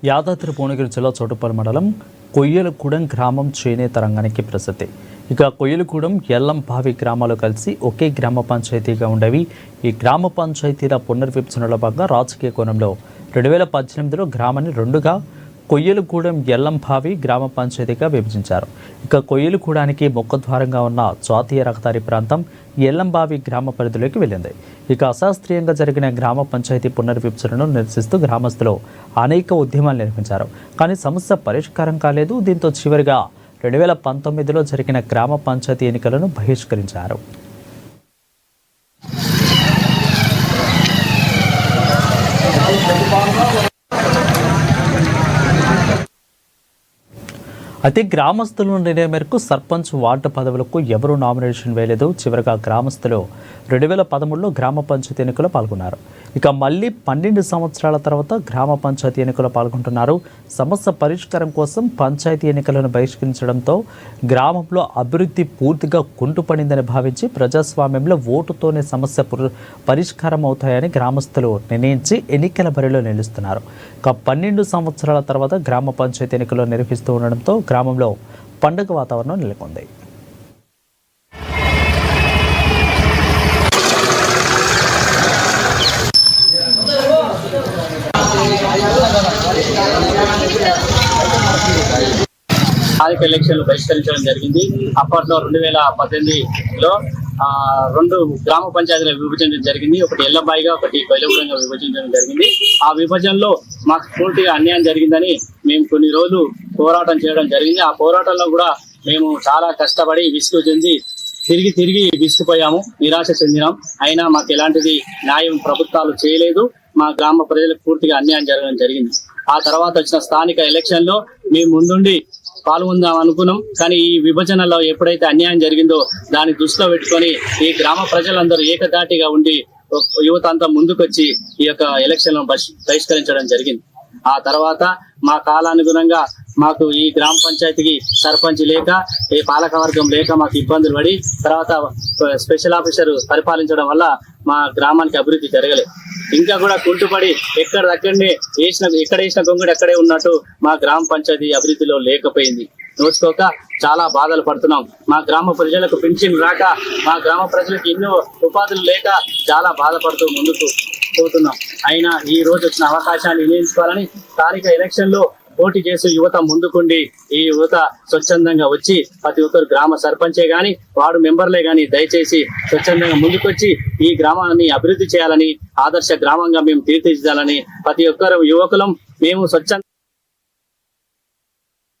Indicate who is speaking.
Speaker 1: యాదాద్రి భువనగిరి జిల్లా చోటుపల్లి మండలం కొయ్యలగూడెం గ్రామం చేనేత రంగానికి ప్రసిద్ధి. ఇక కొయ్యలగూడెం, ఎల్లంబావి గ్రామాలు కలిసి ఒకే గ్రామ పంచాయతీగా ఉండేవి. ఈ గ్రామ పంచాయతీల పునర్విభజనలో భాగంగా రాజకీయ కోణంలో 2018లో గ్రామాన్ని రెండుగా కొయ్యలగూడెం, ఎల్లంబావి గ్రామ పంచాయతీగా విభజించారు. ఇక కొయ్యలగూడానికి ముఖద్వారంగా ఉన్న జాతీయ రహదారి ప్రాంతం ఎల్లంబావి గ్రామ పరిధిలోకి వెళ్ళింది. ఇక అశాస్త్రీయంగా జరిగిన గ్రామ పంచాయతీ పునర్విభజనను నిరసిస్తూ గ్రామస్తులు అనేక ఉద్యమాలు నిర్వహించారు. కానీ సమస్య పరిష్కారం కాలేదు. దీంతో చివరిగా 2019లో జరిగిన గ్రామ పంచాయతీ ఎన్నికలను బహిష్కరించారు. అయితే గ్రామస్తుల నిర్ణయం మేరకు సర్పంచ్, వార్డు పదవులకు ఎవరూ నామినేషన్ వేయలేదు. చివరిగా గ్రామస్తులు 2013లో గ్రామ పంచాయతీ ఎన్నికల్లో పాల్గొన్నారు. ఇక మళ్ళీ 12 సంవత్సరాల తర్వాత గ్రామ పంచాయతీ ఎన్నికల్లో పాల్గొంటున్నారు. సమస్య పరిష్కారం కోసం పంచాయతీ ఎన్నికలను బహిష్కరించడంతో గ్రామంలో అభివృద్ధి పూర్తిగా కుంటుపడిందని భావించి ప్రజాస్వామ్యంలో ఓటుతోనే సమస్య పరిష్కారం అవుతాయని గ్రామస్తులు నిర్ణయించి ఎన్నికల బరిలో నిలుస్తున్నారు. ఇక 12 సంవత్సరాల తర్వాత గ్రామ పంచాయతీ ఎన్నికలు నిర్వహిస్తూ ఉండడంతో గ్రామంలో పండుగ వాతావరణం నెలకొంది.
Speaker 2: స్థానిక ఎలక్షన్లు బహిష్కరించడం జరిగింది. అప్పట్లో 2018లో 2 గ్రామ పంచాయతీల విభజించడం జరిగింది. ఒకటి ఎల్లంబాయిగా, ఒకటి కొయ్యలగూడెంగా విభజించడం జరిగింది. ఆ విభజనలో మాకు పూర్తిగా అన్యాయం జరిగిందని మేము కొన్ని రోజులు పోరాటం చేయడం జరిగింది. ఆ పోరాటంలో కూడా మేము చాలా కష్టపడి విసుగు చెంది తిరిగి విసుకుపోయాము, నిరాశ చెందినాం. అయినా మాకు ఎలాంటిది న్యాయం ప్రభుత్వాలు చేయలేదు. మా గ్రామ ప్రజలకు పూర్తిగా అన్యాయం జరగడం జరిగింది. ఆ తర్వాత వచ్చిన స్థానిక ఎలక్షన్ లో మేము ముందుండి పాల్గొందాం అనుకున్నాం. కానీ ఈ విభజనలో ఎప్పుడైతే అన్యాయం జరిగిందో దాన్ని దృష్టిలో పెట్టుకొని ఈ గ్రామ ప్రజలందరూ ఏకధాటిగా ఉండి యువత అంతా ముందుకొచ్చి ఈ యొక్క ఎలక్షన్ బహిష్కరించడం జరిగింది. ఆ తర్వాత మా కాలానుగుణంగా మాకు ఈ గ్రామ పంచాయతీకి సర్పంచ్ లేక, ఈ పాలకవర్గం లేక మాకు ఇబ్బందులు పడి తర్వాత స్పెషల్ ఆఫీసర్ పరిపాలించడం వల్ల మా గ్రామానికి అభివృద్ధి జరగలేదు. ఇంకా కూడా కుంటుపడి ఎక్కడెక్కడ వేసిన గొంగుడు ఎక్కడే ఉన్నట్టు మా గ్రామ పంచాయతీ అభివృద్ధిలో లేకపోయింది. నోచుకోక చాలా బాధలు పడుతున్నాం. మా గ్రామ ప్రజలకు పెన్షన్ రాక, మా గ్రామ ప్రజలకు ఎన్నో ఉపాధులు లేక చాలా బాధపడుతూ ముందుకు పోతున్నాం. అయినా ఈ రోజు వచ్చిన అవకాశాన్ని వినియోగించుకోవాలని స్థానిక ఎలక్షన్ లో పోటీ చేసి యువత ముందుకుండి ఈ యువత స్వచ్ఛందంగా వచ్చి ప్రతి ఒక్కరు గ్రామ సర్పంచే గాని, వార్డు మెంబర్లే గాని దయచేసి స్వచ్ఛందంగా ముందుకొచ్చి ఈ గ్రామాన్ని అభివృద్ధి చేయాలని, ఆదర్శ గ్రామంగా మేము తీర్చిదిద్దాలని ప్రతి ఒక్కరు యువకులం మేము స్వచ్ఛంద